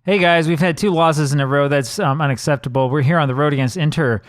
Hey guys, we've had 2 losses in a row. That's unacceptable. We're here on the road against Inter.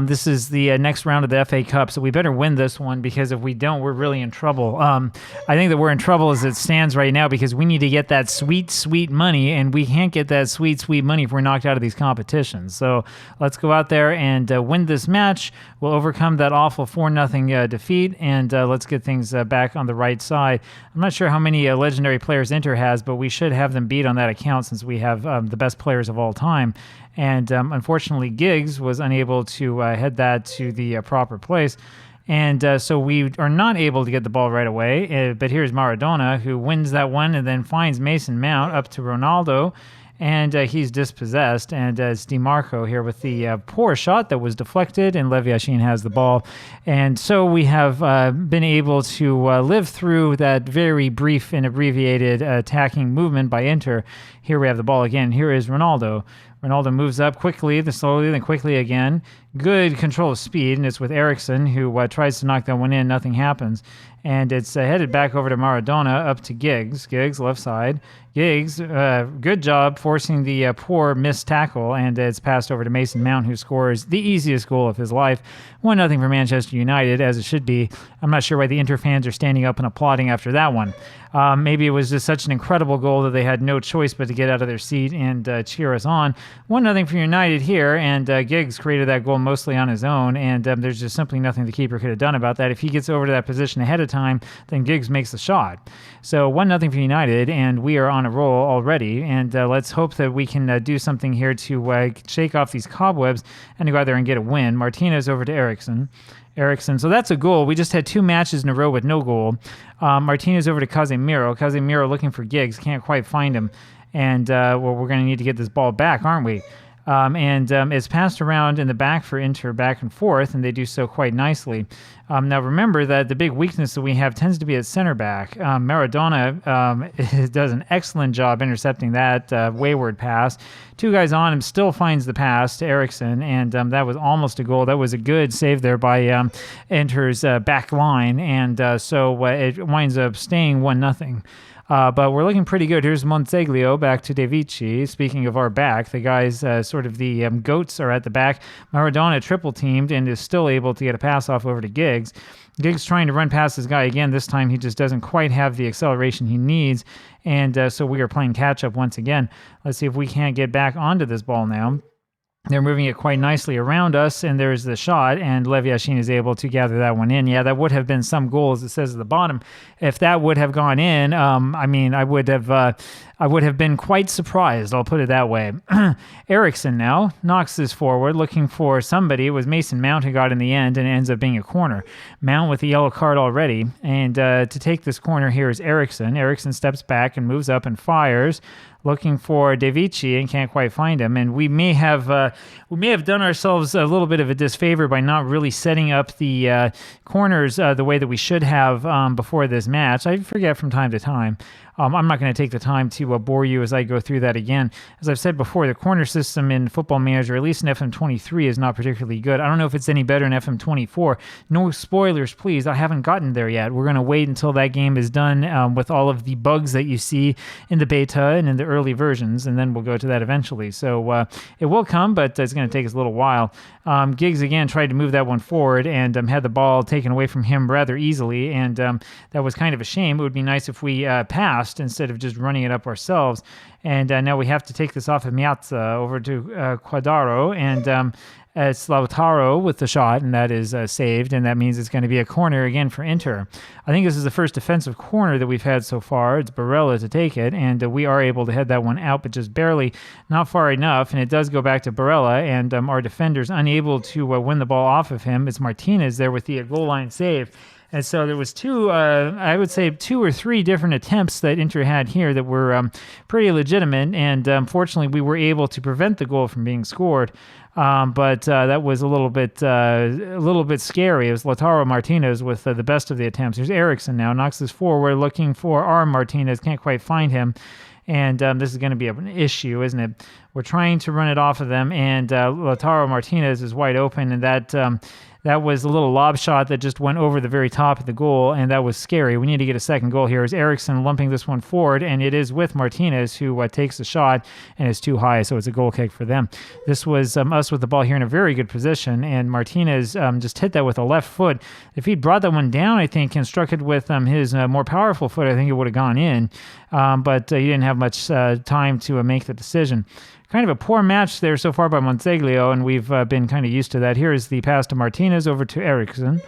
This is the next round of the FA Cup, so we better win this one because if we don't, we're really in trouble. I think that we're in trouble as it stands right now because we need to get that sweet, sweet money, and we can't get that sweet, sweet money if we're knocked out of these competitions. So let's go out there and win this match. We'll overcome that awful 4-0 defeat, and let's get things back on the right side. I'm not sure how many legendary players Inter has, but we should have them beat on that account since we have the best players of all time. And unfortunately, Giggs was unable to head that to the proper place. And so we are not able to get the ball right away. But here's Maradona, who wins that one and then finds Mason Mount up to Ronaldo. And he's dispossessed. And it's DiMarco here with the poor shot that was deflected. And Lev Yashin has the ball. And so we have been able to live through that very brief and abbreviated attacking movement by Inter. Here we have the ball again. Here is Ronaldo. Ronaldo moves up quickly, then slowly, then quickly again. Good control of speed, and it's with Eriksson, who tries to knock that one in. Nothing happens. And it's headed back over to Maradona, up to Giggs. Giggs, left side. Giggs, good job forcing the poor missed tackle, and it's passed over to Mason Mount, who scores the easiest goal of his life. 1-0 for Manchester United, as it should be. I'm not sure why the Inter fans are standing up and applauding after that one. Maybe it was just such an incredible goal that they had no choice but to get out of their seat and cheer us on. 1-0 for United here, and Giggs created that goal mostly on his own, and there's just simply nothing the keeper could have done about that. If he gets over to that position ahead of time, then Giggs makes the shot. So 1-0 for United, and we are on a roll already, and let's hope that we can do something here to shake off these cobwebs and to go out there and get a win. Martinez over to Eriksson. So that's a goal. We just had 2 matches in a row with no goal. Martinez over to Casemiro. Casemiro looking for Giggs. Can't quite find him. And well, we're going to need to get this ball back, aren't we? It's passed around in the back for Inter back and forth, and they do so quite nicely. Now remember that the big weakness that we have tends to be at center back. Maradona does an excellent job intercepting that wayward pass. 2 guys on him, still finds the pass to Eriksson, and that was almost a goal. That was a good save there by Inter's back line, and so it winds up staying 1-0. But we're looking pretty good. Here's Monteglio back to De Vici. Speaking of our back, the guys, sort of the goats are at the back. Maradona triple-teamed and is still able to get a pass off over to Giggs. Giggs trying to run past this guy again. This time he just doesn't quite have the acceleration he needs. And so we are playing catch-up once again. Let's see if we can't get back onto this ball now. They're moving it quite nicely around us, and there's the shot, and Lev Yashin is able to gather that one in. Yeah, that would have been some goal, as it says at the bottom. If that would have gone in, I would have been quite surprised, I'll put it that way. Eriksson now knocks this forward, looking for somebody. It was Mason Mount who got in the end, and it ends up being a corner. Mount with the yellow card already, and to take this corner here is Eriksson. Eriksson steps back and moves up and fires, looking for De Vici and can't quite find him. And we may have done ourselves a little bit of a disfavor by not really setting up the corners the way that we should have before this match. I forget from time to time. I'm not going to take the time to bore you as I go through that again. As I've said before, the corner system in Football Manager, at least in FM23, is not particularly good. I don't know if it's any better in FM24. No spoilers, please. I haven't gotten there yet. We're going to wait until that game is done with all of the bugs that you see in the beta and in the early versions, and then we'll go to that eventually. So it will come, but it's going to take us a little while. Giggs, again, tried to move that one forward and had the ball taken away from him rather easily, and that was kind of a shame. It would be nice if we passed instead of just running it up ourselves. And now we have to take this off of Miazza over to Quadraro, and it's Lautaro with the shot, and that is saved, and that means it's going to be a corner again for Inter. I think this is the first defensive corner that we've had so far. It's Barella to take it, and we are able to head that one out, but just barely, not far enough, and it does go back to Barella, and our defender's unable to win the ball off of him. It's Martinez there with the goal line save. And so there was 2 or 3 different attempts that Inter had here that were pretty legitimate, and fortunately we were able to prevent the goal from being scored. But that was a little bit scary. It was Lautaro Martinez with the best of the attempts. Here's Eriksson now, knocks this forward, looking for our Martinez, can't quite find him. And this is going to be an issue, isn't it? We're trying to run it off of them, and Lautaro Martinez is wide open, and That was a little lob shot that just went over the very top of the goal, and that was scary. We need to get a second goal here. Is Eriksson lumping this one forward, and it is with Martinez, who takes the shot, and it's too high, so it's a goal kick for them. This was us with the ball here in a very good position, and Martinez just hit that with a left foot. If he'd brought that one down, I think, and struck it with his more powerful foot, I think it would have gone in, but he didn't have much time to make the decision. Kind of a poor match there so far by Monseglio, and we've been kind of used to that. Here is the pass to Martinez over to Eriksson.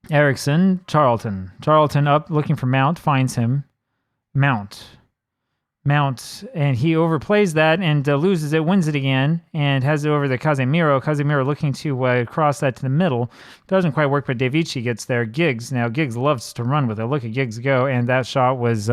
Eriksson, Charlton. Charlton up, looking for Mount, finds him. Mount, and he overplays that and loses it, wins it again, and has it over to Casemiro. Casemiro looking to cross that to the middle. Doesn't quite work, but Davici gets there. Giggs loves to run with it. Look at Giggs go, and that shot was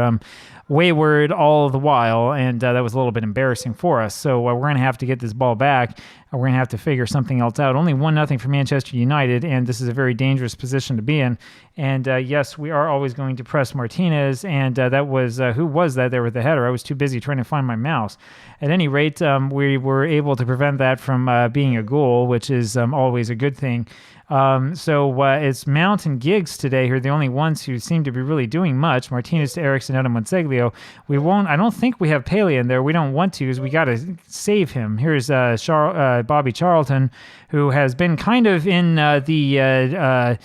wayward all the while, and that was a little bit embarrassing for us. So we're going to have to get this ball back. We're going to have to figure something else out. Only 1-0 for Manchester United, and this is a very dangerous position to be in. And yes, we are always going to press Martinez, and that was, who was that there with the header? I was too busy trying to find my mouse. At any rate, we were able to prevent that from being a goal, which is always a good thing. So it's Mount and Giggs today who are the only ones who seem to be really doing much. Martinez to Eriksson out of Monseglio. I don't think we have Pele in there. We don't want to, because we got to save him. Here's Bobby Charlton, who has been kind of in the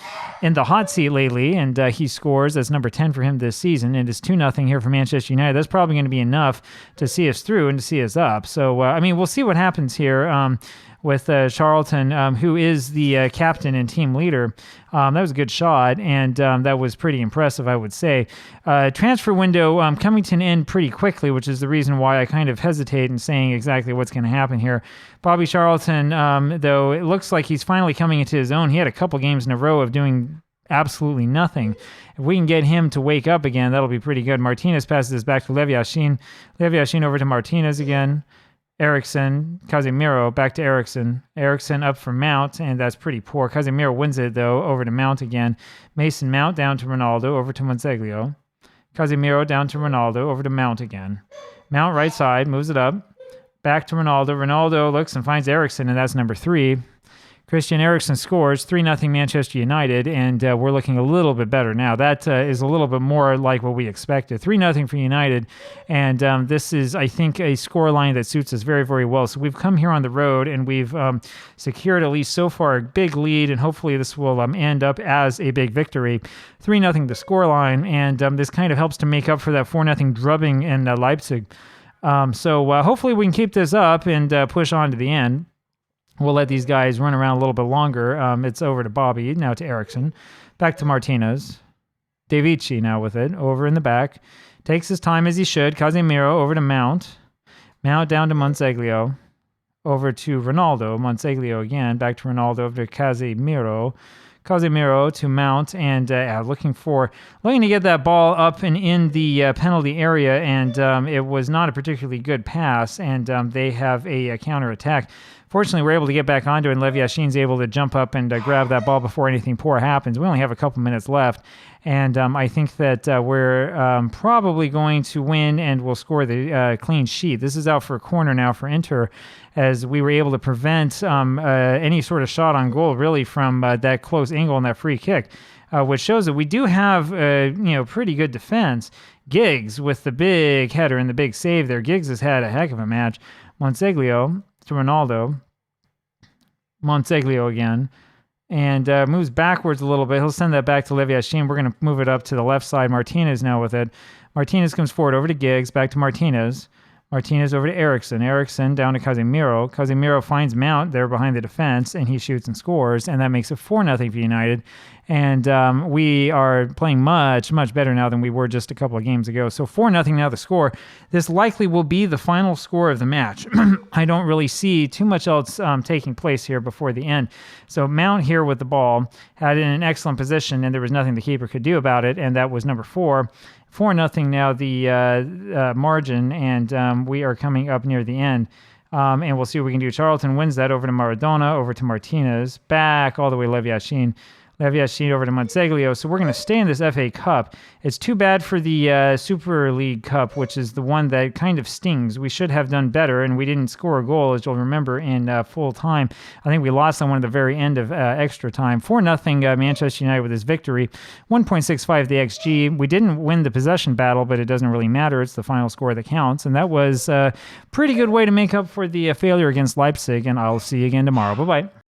hot seat lately, and he scores. That's number 10 for him this season, and it's 2-0 here for Manchester United. That's probably going to be enough to see us through and to see us up. So, we'll see what happens here. With Charlton, who is the captain and team leader. That was a good shot, and that was pretty impressive, I would say. Transfer window coming to an end pretty quickly, which is the reason why I kind of hesitate in saying exactly what's going to happen here. Bobby Charlton, though, it looks like he's finally coming into his own. He had a couple games in a row of doing absolutely nothing. If we can get him to wake up again, that'll be pretty good. Martinez passes this back to Leviashin. Leviashin over to Martinez again. Eriksson, Casemiro, back to Eriksson. Eriksson up for Mount, and that's pretty poor. Casemiro wins it, though, over to Mount again. Mason Mount down to Ronaldo, over to Monseglio. Casemiro down to Ronaldo, over to Mount again. Mount right side, moves it up. Back to Ronaldo. Ronaldo looks and finds Eriksson, and that's number 3. Christian Eriksen scores 3-0 Manchester United, and we're looking a little bit better now. That is a little bit more like what we expected. 3-0 for United, and this is, I think, a scoreline that suits us very, very well. So we've come here on the road, and we've secured, at least so far, a big lead, and hopefully this will end up as a big victory. 3-0 the scoreline, and this kind of helps to make up for that 4-0 drubbing in Leipzig. So hopefully we can keep this up and push on to the end. We'll let these guys run around a little bit longer. It's over to Bobby, now to Eriksson. Back to Martinez. Davici now with it, over in the back. Takes his time as he should. Casemiro over to Mount. Mount down to Monseglio. Over to Ronaldo. Monseglio again. Back to Ronaldo, over to Casemiro. Casemiro to Mount, and looking to get that ball up and in the penalty area, and it was not a particularly good pass, and they have a counterattack. Fortunately, we're able to get back onto it, and Leviashin's able to jump up and grab that ball before anything poor happens. We only have a couple minutes left, and I think that we're probably going to win, and we'll score the clean sheet. This is out for a corner now for Inter, as we were able to prevent any sort of shot on goal, really, from that close angle and that free kick, which shows that we do have pretty good defense. Giggs with the big header and the big save there. Giggs has had a heck of a match. Monseglio to Ronaldo. Monseglio again, and moves backwards a little bit. He'll send that back to Leviashin. We're going to move it up to the left side. Martinez now with it. Martinez comes forward over to Giggs, back to Martinez. Martinez over to Eriksson. Eriksson down to Casemiro. Casemiro finds Mount there behind the defense, and he shoots and scores, and that makes it 4-0 for United. And we are playing much, much better now than we were just a couple of games ago. So 4-0 now the score. This likely will be the final score of the match. I don't really see too much else taking place here before the end. So Mount here with the ball had it in an excellent position, and there was nothing the keeper could do about it, and that was number 4. 4-0 now the margin, and we are coming up near the end. And we'll see what we can do. Charlton wins that over to Maradona, over to Martinez, back all the way Leviashin. Lev over to Monseglio. So we're going to stay in this FA Cup. It's too bad for the Super League Cup, which is the one that kind of stings. We should have done better, and we didn't score a goal, as you'll remember, in full time. I think we lost on one at the very end of extra time. 4-0 Manchester United with this victory. 1.65 the XG. We didn't win the possession battle, but it doesn't really matter. It's the final score that counts, and that was a pretty good way to make up for the failure against Leipzig, and I'll see you again tomorrow. Bye-bye.